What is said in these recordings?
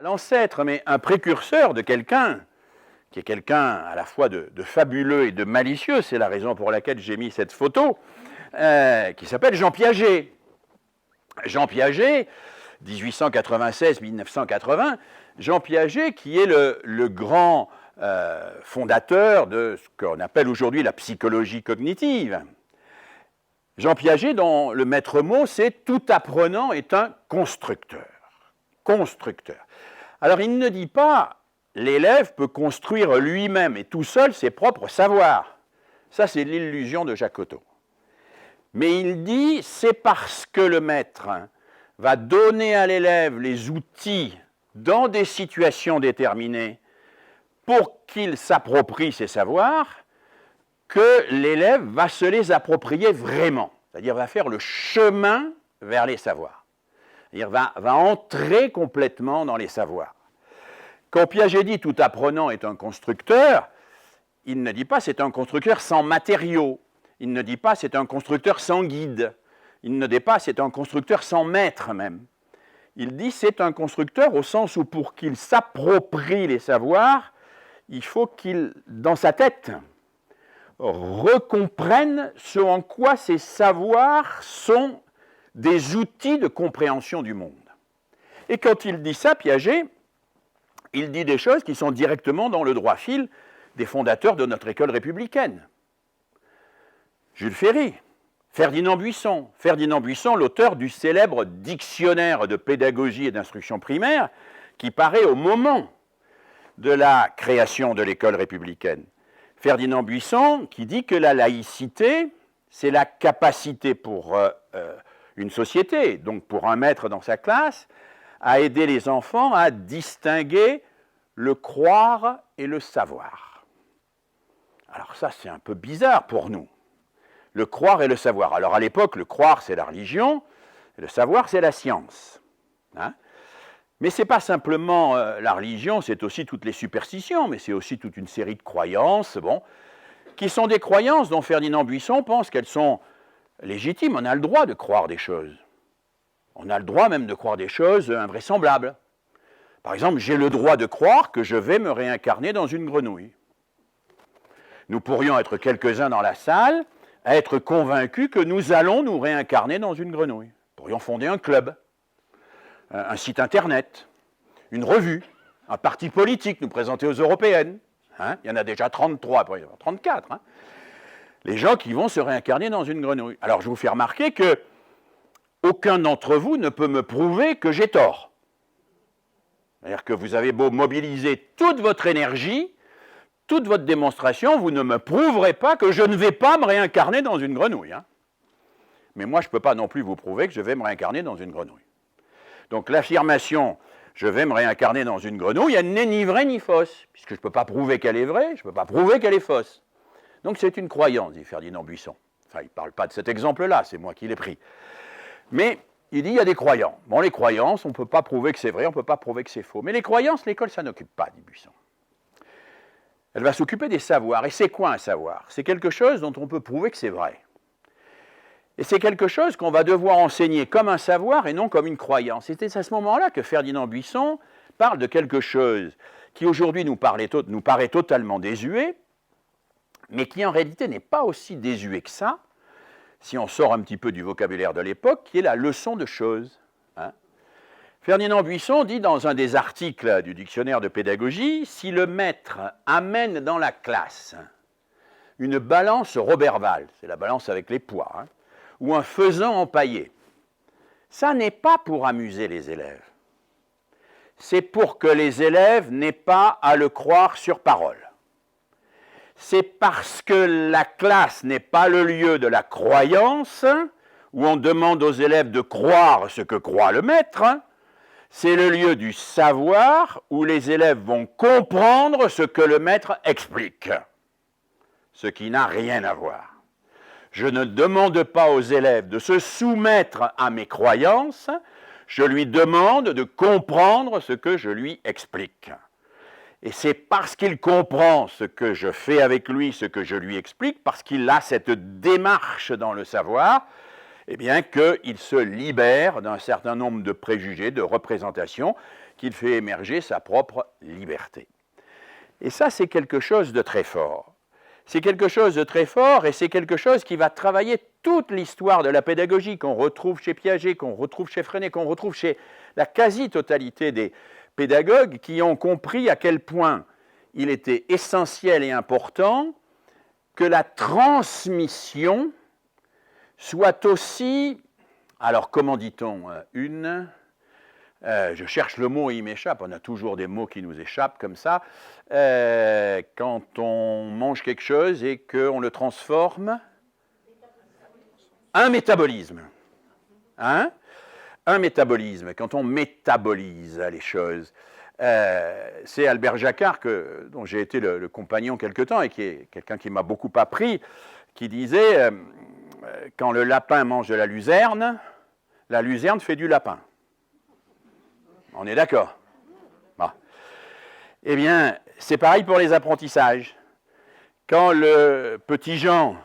l'ancêtre, mais un précurseur de quelqu'un, qui est quelqu'un à la fois de fabuleux et de malicieux, c'est la raison pour laquelle j'ai mis cette photo, qui s'appelle Jean Piaget. Jean Piaget, 1896-1980, Jean Piaget qui est le grand fondateur de ce qu'on appelle aujourd'hui la psychologie cognitive. Jean Piaget, dont le maître mot, c'est « tout apprenant est un constructeur ». Constructeur. Alors il ne dit pas « l'élève peut construire lui-même et tout seul ses propres savoirs ». Ça, c'est l'illusion de Jacotot. Mais il dit « c'est parce que le maître va donner à l'élève les outils dans des situations déterminées pour qu'il s'approprie ses savoirs que l'élève va se les approprier vraiment, c'est-à-dire va faire le chemin vers les savoirs, c'est-à-dire va entrer complètement dans les savoirs. Quand Piaget dit « tout apprenant est un constructeur », il ne dit pas « c'est un constructeur sans matériaux », il ne dit pas « c'est un constructeur sans guide », il ne dit pas « c'est un constructeur sans maître même ». Il dit « c'est un constructeur au sens où pour qu'il s'approprie les savoirs, il faut qu'il, dans sa tête, recomprenne ce en quoi ces savoirs sont des outils de compréhension du monde. » Et quand il dit ça, Piaget, il dit des choses qui sont directement dans le droit fil des fondateurs de notre école républicaine. Jules Ferry, Ferdinand Buisson, l'auteur du célèbre dictionnaire de pédagogie et d'instruction primaire qui paraît au moment de la création de l'école républicaine. Ferdinand Buisson qui dit que la laïcité, c'est la capacité pour une société, donc pour un maître dans sa classe, à aider les enfants à distinguer le croire et le savoir. Alors ça, c'est un peu bizarre pour nous. Le croire et le savoir. Alors à l'époque, le croire, c'est la religion, et le savoir, c'est la science. Hein? Mais ce n'est pas simplement la religion, c'est aussi toutes les superstitions, mais c'est aussi toute une série de croyances, bon, qui sont des croyances dont Ferdinand Buisson pense qu'elles sont légitimes. On a le droit de croire des choses. On a le droit même de croire des choses invraisemblables. Par exemple, j'ai le droit de croire que je vais me réincarner dans une grenouille. Nous pourrions être quelques-uns dans la salle à être convaincus que nous allons nous réincarner dans une grenouille. Nous pourrions fonder un club, un site internet, une revue, un parti politique, nous présenter aux européennes. Hein, il y en a déjà 33, après il y en a 34. Hein. Les gens qui vont se réincarner dans une grenouille. Alors je vous fais remarquer que aucun d'entre vous ne peut me prouver que j'ai tort. C'est-à-dire que vous avez beau mobiliser toute votre énergie, toute votre démonstration, vous ne me prouverez pas que je ne vais pas me réincarner dans une grenouille. Hein. Mais moi, je ne peux pas non plus vous prouver que je vais me réincarner dans une grenouille. Donc l'affirmation « je vais me réincarner dans une grenouille », elle n'est ni vraie ni fausse, puisque je ne peux pas prouver qu'elle est vraie, je ne peux pas prouver qu'elle est fausse. Donc c'est une croyance, dit Ferdinand Buisson. Enfin, il ne parle pas de cet exemple-là, c'est moi qui l'ai pris. Mais il dit il y a des croyants. Bon, les croyances, on ne peut pas prouver que c'est vrai, on ne peut pas prouver que c'est faux. Mais les croyances, l'école, ça n'occupe pas, dit Buisson. Elle va s'occuper des savoirs. Et c'est quoi un savoir? C'est quelque chose dont on peut prouver que c'est vrai. Et c'est quelque chose qu'on va devoir enseigner comme un savoir et non comme une croyance. C'est à ce moment-là que Ferdinand Buisson parle de quelque chose qui aujourd'hui nous paraît totalement désuet, mais qui en réalité n'est pas aussi désuet que ça, si on sort un petit peu du vocabulaire de l'époque, qui est la leçon de choses. Hein. Ferdinand Buisson dit dans un des articles du dictionnaire de pédagogie, si le maître amène dans la classe une balance Roberval, c'est la balance avec les poids, hein, ou un faisan empaillé, ça n'est pas pour amuser les élèves. C'est pour que les élèves n'aient pas à le croire sur parole. C'est parce que la classe n'est pas le lieu de la croyance, où on demande aux élèves de croire ce que croit le maître, c'est le lieu du savoir, où les élèves vont comprendre ce que le maître explique, ce qui n'a rien à voir. Je ne demande pas aux élèves de se soumettre à mes croyances, je lui demande de comprendre ce que je lui explique. Et c'est parce qu'il comprend ce que je fais avec lui, ce que je lui explique, parce qu'il a cette démarche dans le savoir, eh bien qu'il se libère d'un certain nombre de préjugés, de représentations, qu'il fait émerger sa propre liberté. Et ça, c'est quelque chose de très fort. C'est quelque chose de très fort et c'est quelque chose qui va travailler toute l'histoire de la pédagogie qu'on retrouve chez Piaget, qu'on retrouve chez Freinet, qu'on retrouve chez la quasi-totalité des pédagogues qui ont compris à quel point il était essentiel et important que la transmission soit aussi, alors comment dit-on, je cherche le mot et il m'échappe, on a toujours des mots qui nous échappent comme ça, quand on mange quelque chose et qu'on le transforme, un métabolisme. Hein? Un métabolisme, quand on métabolise les choses. C'est Albert Jacquard, dont j'ai été le compagnon quelque temps et qui est quelqu'un qui m'a beaucoup appris, qui disait quand le lapin mange de la luzerne fait du lapin. On est d'accord? Bon. Eh bien, c'est pareil pour les apprentissages. Quand le petit Jean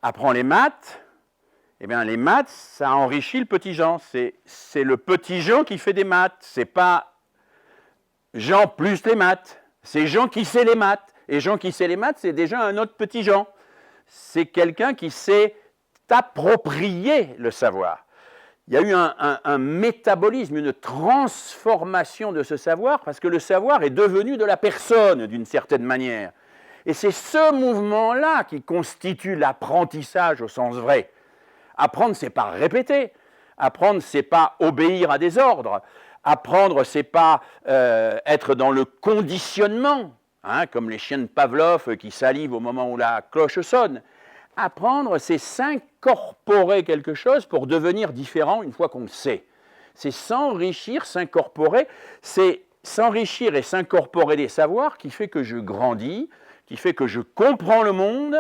apprend les maths, eh bien, les maths, ça enrichit le petit Jean. C'est le petit Jean qui fait des maths. C'est pas Jean plus les maths. C'est Jean qui sait les maths. Et Jean qui sait les maths, c'est déjà un autre petit Jean. C'est quelqu'un qui sait approprier le savoir. Il y a eu un métabolisme, une transformation de ce savoir, parce que le savoir est devenu de la personne, d'une certaine manière. Et c'est ce mouvement-là qui constitue l'apprentissage au sens vrai. Apprendre, c'est pas répéter. Apprendre, c'est pas obéir à des ordres. Apprendre, c'est pas être dans le conditionnement, hein, comme les chiens de Pavlov qui salivent au moment où la cloche sonne. Apprendre, c'est s'incorporer quelque chose pour devenir différent une fois qu'on le sait. C'est s'enrichir, s'incorporer, c'est s'enrichir et s'incorporer des savoirs qui fait que je grandis, qui fait que je comprends le monde,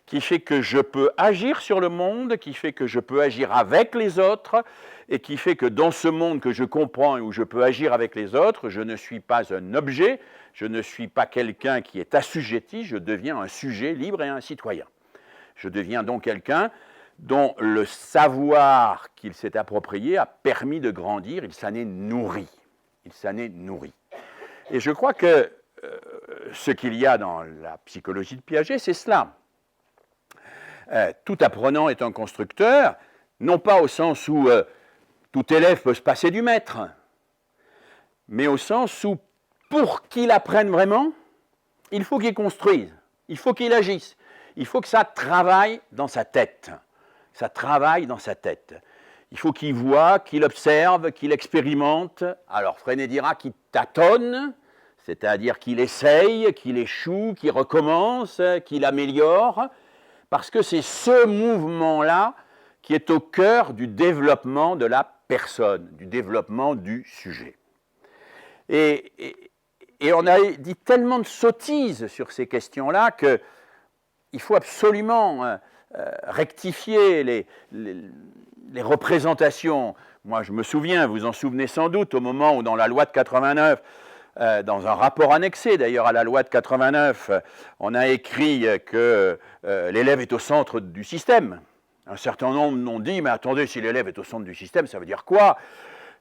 qui fait que je peux agir sur le monde, qui fait que je peux agir avec les autres, et qui fait que dans ce monde que je comprends et où je peux agir avec les autres, je ne suis pas un objet, je ne suis pas quelqu'un qui est assujetti, je deviens un sujet libre et un citoyen. Je deviens donc quelqu'un dont le savoir qu'il s'est approprié a permis de grandir, il s'en est nourri. Il s'en est nourri. Et je crois que ce qu'il y a dans la psychologie de Piaget, c'est cela. Tout apprenant est un constructeur, non pas au sens où tout élève peut se passer du maître, mais au sens où, pour qu'il apprenne vraiment, il faut qu'il construise, il faut qu'il agisse. Il faut que ça travaille dans sa tête. Ça travaille dans sa tête. Il faut qu'il voit, qu'il observe, qu'il expérimente. Alors Freinet dira qu'il tâtonne, c'est-à-dire qu'il essaye, qu'il échoue, qu'il recommence, qu'il améliore, parce que c'est ce mouvement-là qui est au cœur du développement de la personne, du développement du sujet. Et on a dit tellement de sottises sur ces questions-là que il faut absolument rectifier les représentations. Moi, je me souviens, vous en souvenez sans doute, au moment où dans la loi de 89, dans un rapport annexé d'ailleurs à la loi de 89, on a écrit que l'élève est au centre du système. Un certain nombre m'ont dit, mais attendez, si l'élève est au centre du système, ça veut dire quoi ?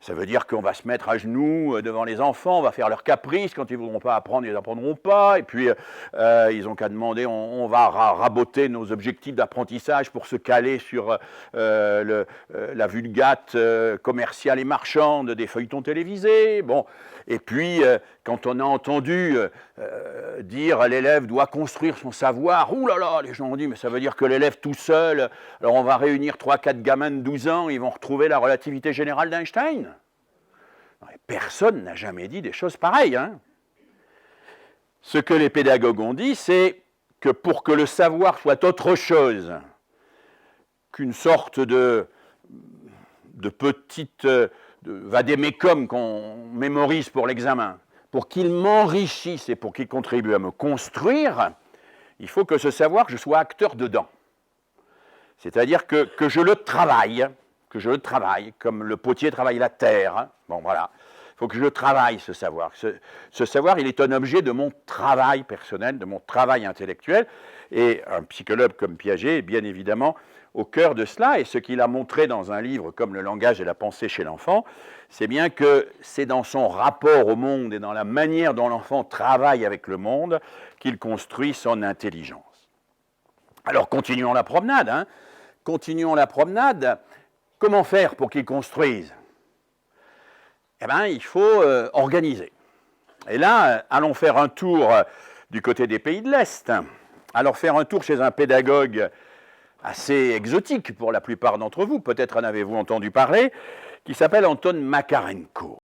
Ça veut dire qu'on va se mettre à genoux devant les enfants, on va faire leurs caprices, quand ils ne voudront pas apprendre, ils n'apprendront pas, et puis ils n'ont qu'à demander, on va raboter nos objectifs d'apprentissage pour se caler sur la vulgate commerciale et marchande des feuilletons télévisés. Bon. Et puis, quand on a entendu dire l'élève doit construire son savoir, ouh là là, les gens ont dit, mais ça veut dire que l'élève tout seul, alors on va réunir 3-4 gamins de 12 ans, ils vont retrouver la relativité générale d'Einstein. Personne n'a jamais dit des choses pareilles. Hein. Ce que les pédagogues ont dit, c'est que pour que le savoir soit autre chose qu'une sorte de petite vadémécum qu'on mémorise pour l'examen, pour qu'il m'enrichisse et pour qu'il contribue à me construire, il faut que ce savoir, je sois acteur dedans. C'est-à-dire que je le travaille, comme le potier travaille la terre. Hein. Bon, voilà. Il faut que je travaille ce savoir. Ce savoir, il est un objet de mon travail personnel, de mon travail intellectuel. Et un psychologue comme Piaget, bien évidemment, au cœur de cela, et ce qu'il a montré dans un livre comme Le langage et la pensée chez l'enfant, c'est bien que c'est dans son rapport au monde et dans la manière dont l'enfant travaille avec le monde qu'il construit son intelligence. Alors continuons la promenade. Continuons la promenade. Comment faire pour qu'il construise? Eh bien, il faut organiser. Et là, allons faire un tour du côté des pays de l'Est. Alors faire un tour chez un pédagogue assez exotique pour la plupart d'entre vous, peut-être en avez-vous entendu parler, qui s'appelle Anton Makarenko.